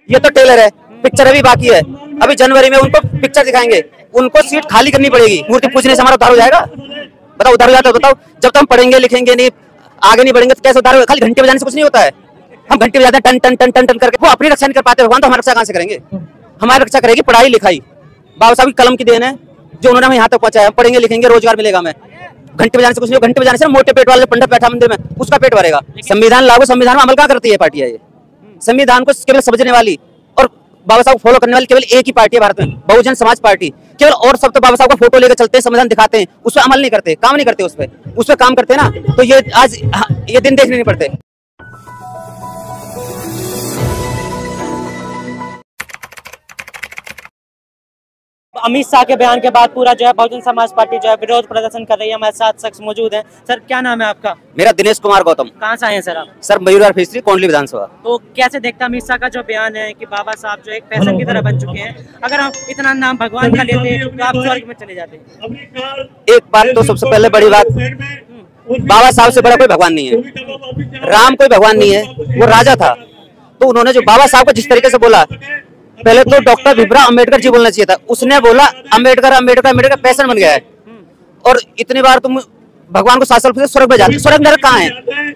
ये तो टेलर है, पिक्चर अभी बाकी है। अभी जनवरी में उनको पिक्चर दिखाएंगे, उनको सीट खाली करनी पड़ेगी। मूर्ति पूजने से हमारा उद्धार हो जाएगा? बताओ उद्धार हो जाता है? बताओ, जब तक हम पढ़ेंगे लिखेंगे नहीं, आगे नहीं बढ़ेंगे तो कैसे उद्धार होगा? खाली घंटे बजाने से कुछ नहीं होता है। हम घंटे बजाते हैं टन टन टन टन टन करके, वो अपनी रक्षा नहीं कर पाते। भगवान तो हमारी रक्षा कहाँ से करेंगे? हमारी रक्षा करेगी पढ़ाई लिखाई। बाबा साहब की कलम की देन है जो उन्होंने हमें यहाँ तक पहुंचाया। पढ़ेंगे लिखेंगे, रोजगार मिलेगा हमें। घंटे बजाने से कुछ नहीं। घंटे बजाने से मोटे पेट वाले पंडित बैठा मंदिर में, उसका पेट भरेगा। संविधान लागू, संविधान में अमल क्या करती है पार्टी है ये? संविधान को केवल समझने वाली और बाबा साहब को फॉलो करने वाली केवल एक ही पार्टी है भारत में, बहुजन समाज पार्टी केवल। और सब तो बाबा साहब का फोटो लेकर चलते हैं, संविधान दिखाते हैं, उस पर अमल नहीं करते, काम नहीं करते उस पर काम करते ना, तो ये आज ये दिन देखने नहीं पड़ते। अमित शाह के बयान के बाद पूरा जो है बहुजन समाज पार्टी जो है विरोध प्रदर्शन कर रही है। हमारे साथ शख्स मौजूद हैं। सर क्या नाम है आपका? मेरा दिनेश कुमार गौतम। कहाँ से आए हैं सर आप? सर मयूर फिशरी, कोंडली विधानसभा। तो कैसे देखता अमित शाह का जो बयान है कि बाबा साहब जो एक फैशन की तरह बन चुके हैं, अगर हम इतना नाम भगवान का लेते तो आप स्वर्ग में चले जाते? एक बात तो सबसे पहले बड़ी बात, बाबा साहब से बड़ा कोई भगवान नहीं है। राम कोई भगवान नहीं है, वो राजा था। तो उन्होंने जो बाबा साहब को जिस तरीके से बोला, पहले तो डॉक्टर भीमराव अंबेडकर जी बोलना चाहिए था। उसने बोला अंबेडकर अंबेडकर अंबेडकर पैसन बन गया है। और इतनी बार तुम भगवान को 7 साल से स्वर्ग में जाते, स्वर्ग नरक कहाँ है?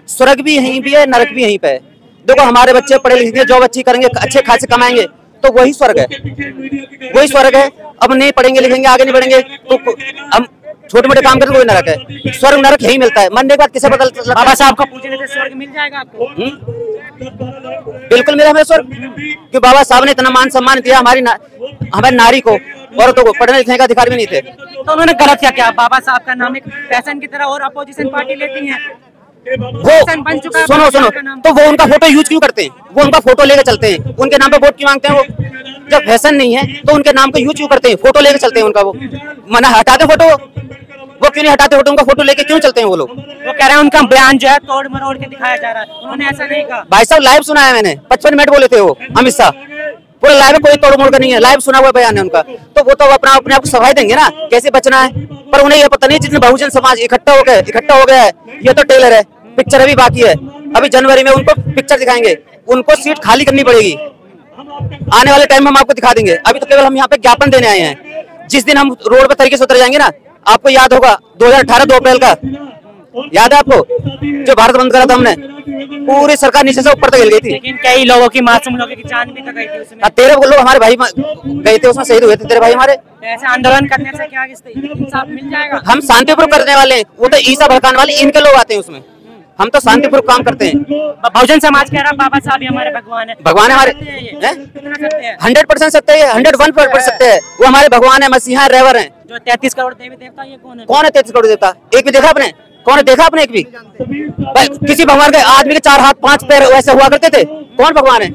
स्वर्ग भी यहीं भी है, नरक भी यहीं पे है। देखो हमारे बच्चे पढ़े लिखेंगे, जॉब अच्छी करेंगे, अच्छे खासे कमाएंगे तो वही स्वर्ग है, वही स्वर्ग है। अब नहीं पढ़ेंगे लिखेंगे, आगे नहीं बढ़ेंगे तो हम छोटे मोटे काम करते कोई नरक है। स्वर्ग नरक यही मिलता है। मरने के बाद किसे पता लगता है? बाबा साहब को पूछने से स्वर्ग मिल जाएगा आपको? बिल्कुल मिला हमें स्वर्ग, कि बाबा साहब ने इतना मान सम्मान दिया हमारी नारी को, औरतों को। पढ़ने लिखने का अधिकार भी नहीं थे तो उन्होंने गलत क्या किया? बाबा साहब का नाम एक फैशन की तरह और अपोजिशन पार्टी लेती है, वो बन चुका है। सुनो तो वो उनका फोटो यूज क्यों करते हैं? वो उनका फोटो लेकर चलते हैं, उनके नाम पे वोट क्यों मांगते हैं? वो जब फैशन नहीं है तो उनके नाम को यूज क्यों करते हैं? फोटो लेकर चलते हैं उनका। वो मना हटाते फोटो, वो क्यों नहीं हटाते फोटो? उनका फोटो लेके क्यों चलते हैं वो लोग? वो कह रहे हैं उनका बयान जो है तोड़ मरोड़ के दिखाया जा रहा है। उन्होंने ऐसा नहीं कहा। भाई साहब लाइव सुना है मैंने, 55 मिनट बोले थे वो अमित शाह, पूरा लाइव में, कोई तोड़ मोड़ का नहीं है, लाइव सुना हुआ बयान है उनका। तो वो तो अपने आप को सफाई देंगे ना, कैसे बचना है। पर उन्हें ये पता नहीं जितने बहुजन समाज इकट्ठा हो गया है, ये तो टेलर है, पिक्चर अभी बाकी है। अभी जनवरी में उनको पिक्चर दिखाएंगे, उनको सीट खाली करनी पड़ेगी। आने वाले टाइम में हम आपको दिखा देंगे। अभी तो केवल हम यहाँ पे ज्ञापन देने आए हैं। जिस दिन हम रोड पर तरीके से उतर जाएंगे ना, आपको याद होगा 2018 2 अप्रैल का, याद है आपको, जो भारत बंद करा था हमने, पूरी सरकार नीचे से ऊपर तक हिल गई थी। लेकिन कई लोगों की, मासूम लोगों की जान भी तो गई थी उसमें। 13 लोग हमारे भाई गए थे, उसमें शहीद हुए थे तेरे भाई हमारे। ऐसे आंदोलन करने से क्या इंसाफ मिल जाएगा? हम शांतिपूर्वक करने वाले हैं, वो तो ईसा भड़काने वाले इनके लोग आते हैं उसमें। हम तो शांतिपूर्वक काम करते हैं। बहुजन समाज कह रहा बाबा साहब ही हमारे भगवान है। भगवान है हमारे, 100% सत्य है, 101% सत्य है। वो हमारे भगवान है, मसीहा है, रेवर है। जो 33 करोड़ देवी देवता, ये कौन है? कौन है 33 करोड़ देवता? एक भी देखा आपने? कौन है देखा आपने एक भी? किसी भगवान के आदमी के 4 हाथ 5 पैर वैसे हुआ करते थे? कौन भगवान है?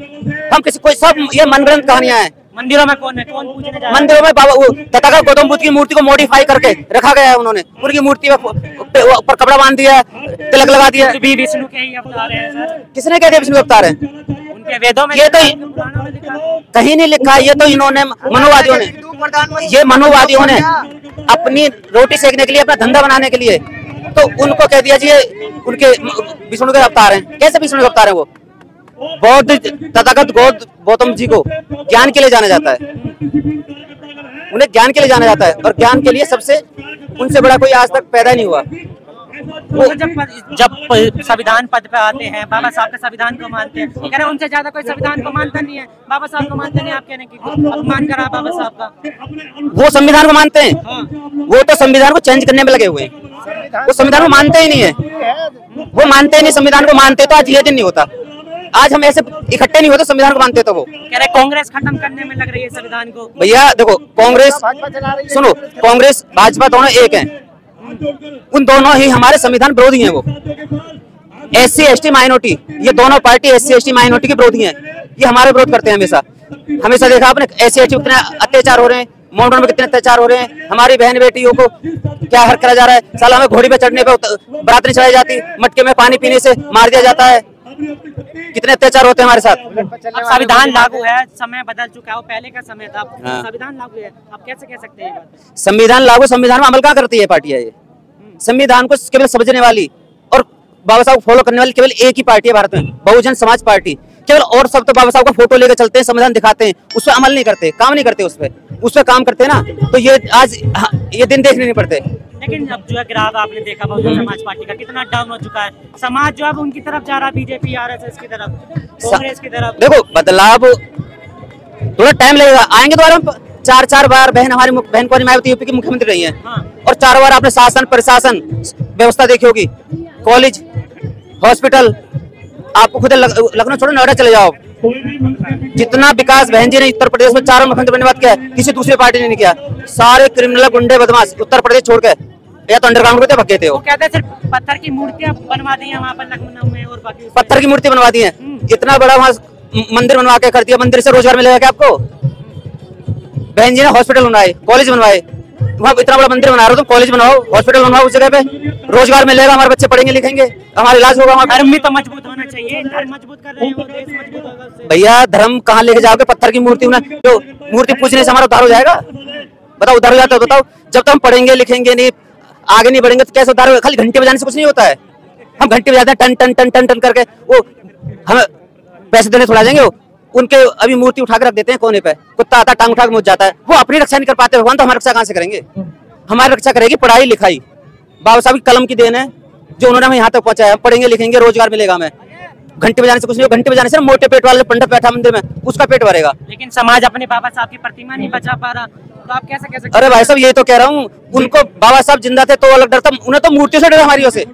हम किसी कोई, सब ये मनगढ़ंत कहानियां हैं। मंदिरों में कौन है? कौन पूजने जा रहा है? मंदिरों में बाबा तथागत गौतम बुद्ध की मूर्ति को मॉडिफाई करके रखा गया है। उन्होंने उनकी मूर्ति ऊपर कपड़ा बांध दिया, तिलक लगा दिया। भी विष्णु के ही अवतार हैं सर। किसने कह दिया विष्णु अवतार है? उनके वेदों में ये तो कहीं नहीं लिखा। ये तो इन्होंने मनोवादियों ने अपनी रोटी सेकने के लिए, अपना धंधा बनाने के लिए, तो उनको कह दिया जी उनके विष्णु के अवतार हैं। कैसे विष्णु के अवतार है? वो बौद्ध तथागत गौतम जी को ज्ञान के लिए जाना जाता है, उन्हें ज्ञान के लिए जाना जाता है। और ज्ञान के लिए सबसे उनसे बड़ा कोई आज तक पैदा नहीं हुआ। वो जब संविधान पद पे आते हैं, बाबा साहब के संविधान को मानते हैं, कह रहे उनसे ज्यादा कोई संविधान को मानता नहीं है, बाबा साहब को मानते नहीं। आप कहने की अपमान करा बाबा साहब का। वो संविधान को मानते हैं, वो तो संविधान को चेंज करने में लगे हुए हैं। वो संविधान को मानते ही नहीं है, वो मानते ही नहीं। संविधान को मानते तो आज ये दिन नहीं होता। आज हम ऐसे इकट्ठे नहीं होते संविधान को मानते तो। वो कह रहे कांग्रेस खत्म करने में लग रही है संविधान को। भैया देखो, कांग्रेस सुनो, कांग्रेस भाजपा दोनों एक हैं। उन दोनों ही हमारे संविधान विरोधी हैं। वो SC ST माइनॉरिटी, ये दोनों पार्टी SC ST माइनॉरिटी के विरोधी हैं। ये हमारे विरोध करते हैं हमेशा देखा आपने SC ST कितने अत्याचार हो रहे हैं, मॉडर्न में कितने अत्याचार हो रहे हैं। हमारी बहन बेटियों को क्या हर करा जा रहा है। साला हमें घोड़ी पे चढ़ने पे बरात नहीं चढ़ाई जाती, मटके में पानी पीने से मार दिया जाता है। कितने अत्याचार होते हैं हमारे साथ। संविधान लागू है, समय बदल चुका है, वो पहले का समय था, संविधान लागू है, आप कैसे कह सकते हैं? संविधान लागू, संविधान में अमल क्या करती है पार्टी है ये? संविधान को केवल समझने वाली और बाबा साहब को फॉलो करने वाली केवल एक ही पार्टी है भारत में, बहुजन समाज पार्टी केवल, और सब तो बाबा साहब का फोटो लेकर चलते हैं, संविधान दिखाते हैं, उस पर अमल नहीं करते, काम नहीं करते, उस पर काम करते ना, तो ये आज ये दिन देखने नहीं पड़ते। लेकिन अब जो है ग्राफ आपने देखा बहुजन समाज पार्टी का कितना डाउन हो चुका है, समाज जो अब उनकी तरफ जा रहा है, बीजेपी आरएसएस की तरफ, कांग्रेस की तरफ। देखो बदलाव थोड़ा टाइम लगेगा, आएंगे दोबारा। 4 बार बहन हमारी बहन कौन मायावती यूपी की मुख्यमंत्री रही है, और 4 बार आपने शासन प्रशासन व्यवस्था देखी होगी, कॉलेज हॉस्पिटल, आपको खुद लखनऊ छोड़ो नोएडा चले जाओ, जितना विकास बहन जी ने उत्तर प्रदेश में 4 मुख्यमंत्री बनने बाद किया है, किसी दूसरी पार्टी ने नहीं किया। सारे क्रिमिनल गुंडे बदमाश उत्तर प्रदेश छोड़ के या तो अंडरग्राउंड में थे, भग गए थे। वो कहते हैं सिर्फ पत्थर की मूर्तियां बनवा दी है वहाँ पर लखनऊ में, और बाकी पत्थर की मूर्ति बनवा दी है, इतना बड़ा वहाँ मंदिर बनवा के कर दिया। मंदिर से रोजगार मिलेगा क्या आपको? बहन जी ने हॉस्पिटल बनवाए, कॉलेज बनवाए, वहाँ इतना बड़ा मंदिर बना रहे हो, तुम कॉलेज बनाओ, हॉस्पिटल बनवाओ, उस जगह पे रोजगार मिलेगा, हमारे बच्चे पढ़ेंगे लिखेंगे, हमारा इलाज होगा। धर्म भी तो मजबूत होना चाहिए, धर्म मजबूत कर रहे हो, देश मजबूत होगा उससे। भैया धर्म कहाँ लेके जाओगे? पत्थर की मूर्ति जो मूर्ति पूजने से हमारा उद्धार हो जाएगा? बताओ उद्धार हो जाता है? बताओ, जब तक हम पढ़ेंगे लिखेंगे नहीं, आगे नहीं बढ़ेंगे तो कैसे उद्धार होगा? खाली घंटे बजाने से कुछ नहीं होता है। हम घंटे बजाते हैं टन टन टन टन टन करके, वो हम पैसे देने थोड़ा जाएंगे। उनके अभी मूर्ति उठा के रख देते हैं कोने पे, कुत्ता आता टांग उठा के मुझ जाता है, वो अपनी रक्षा नहीं कर पाते, भगवान तो हमारी रक्षा कहाँ से करेंगे? हमारी रक्षा करेगी पढ़ाई लिखाई, बाबा साहब की कलम की देन है जो उन्होंने हमें यहाँ तक पहुंचाया। हम पढ़ेंगे लिखेंगे, रोजगार मिलेगा हमें। घंटे बजाने से कुछ नहीं, घंटे बजाने से मोटे पेट वाले पंडित बैठा मंदिर में, उसका पेट भरेगा। लेकिन समाज अपने बाबा साहब की प्रतिमा नहीं बचा पा रहा, तो आप कैसे कह सकते? अरे भाई साहब, ये तो कह रहा हूँ, उनको बाबा साहब जिंदा थे तो अलग डर था, उन्हें तो मूर्तियों से डर हमारी से।